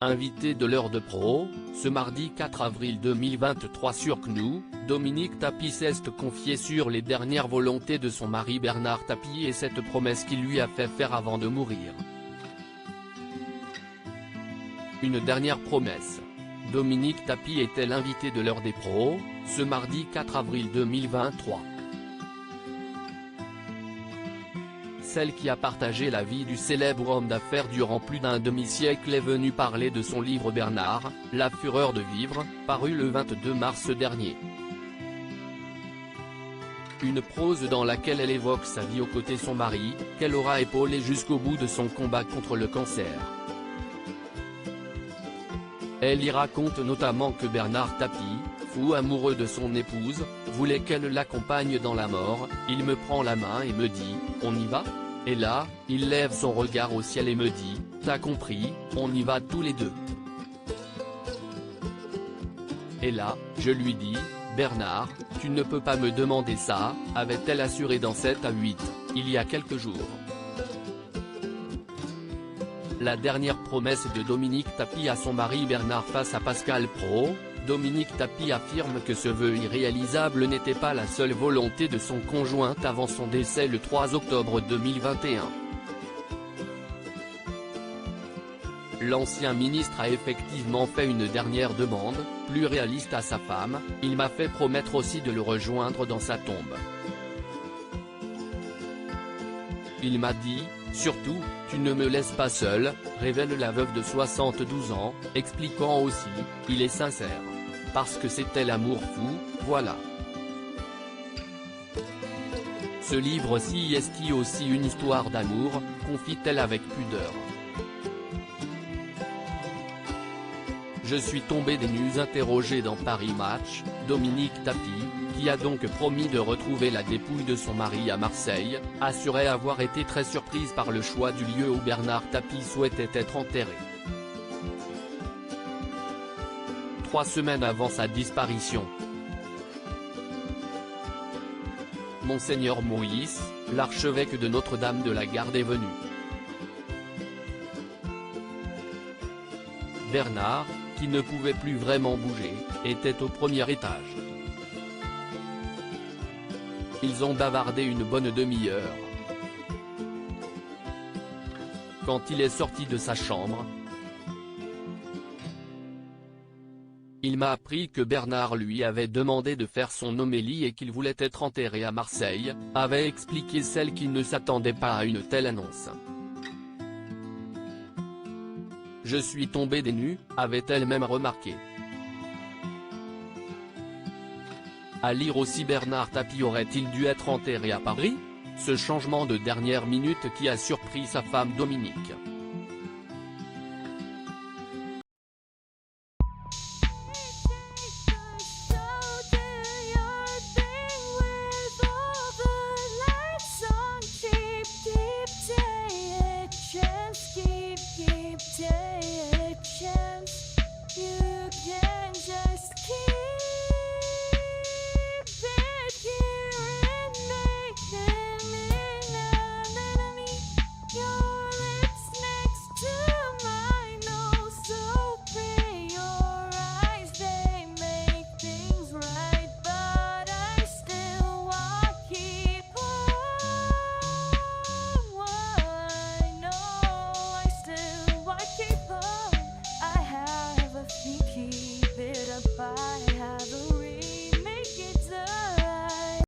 Invité de l'heure de pro, ce mardi 4 avril 2023 sur CNews, Dominique Tapie s'est confiée sur les dernières volontés de son mari Bernard Tapie et cette promesse qu'il lui a fait faire avant de mourir. Une dernière promesse. Dominique Tapie était l'invité de l'heure des pros, ce mardi 4 avril 2023. Celle qui a partagé la vie du célèbre homme d'affaires durant plus d'un demi-siècle est venue parler de son livre Bernard, La fureur de vivre, paru le 22 mars dernier. Une prose dans laquelle elle évoque sa vie aux côtés de son mari, qu'elle aura épaulé jusqu'au bout de son combat contre le cancer. Elle y raconte notamment que Bernard Tapie, fou amoureux de son épouse, voulait qu'elle l'accompagne dans la mort. Il me prend la main et me dit « On y va ?» Et là, il lève son regard au ciel et me dit « T'as compris, on y va tous les deux ?» Et là, je lui dis « Bernard, tu ne peux pas me demander ça », avait-elle assuré dans 7 à 8, il y a quelques jours. La dernière promesse de Dominique Tapie à son mari Bernard face à Pascal Praud. Dominique Tapie affirme que ce vœu irréalisable n'était pas la seule volonté de son conjoint avant son décès le 3 octobre 2021. L'ancien ministre a effectivement fait une dernière demande, plus réaliste à sa femme, il m'a fait promettre aussi de le rejoindre dans sa tombe. Il m'a dit, surtout, tu ne me laisses pas seul, révèle la veuve de 72 ans, expliquant aussi, il est sincère. Parce que c'était l'amour fou, voilà. Ce livre-ci est aussi une histoire d'amour, confie-t-elle avec pudeur. Je suis tombé des nues interrogée dans Paris Match, Dominique Tapie, qui a donc promis de retrouver la dépouille de son mari à Marseille, assurait avoir été très surprise par le choix du lieu où Bernard Tapie souhaitait être enterré. 3 semaines avant sa disparition. Monseigneur Moïse, l'archevêque de Notre-Dame de la Garde est venu. Bernard, qui ne pouvait plus vraiment bouger, était au premier étage. Ils ont bavardé une bonne demi-heure. Quand il est sorti de sa chambre, il m'a appris que Bernard lui avait demandé de faire son homélie et qu'il voulait être enterré à Marseille, avait expliqué celle qui ne s'attendait pas à une telle annonce. Je suis tombée des nues, avait-elle même remarqué. À lire aussi Bernard Tapie aurait-il dû être enterré à Paris ? Ce changement de dernière minute qui a surpris sa femme Dominique.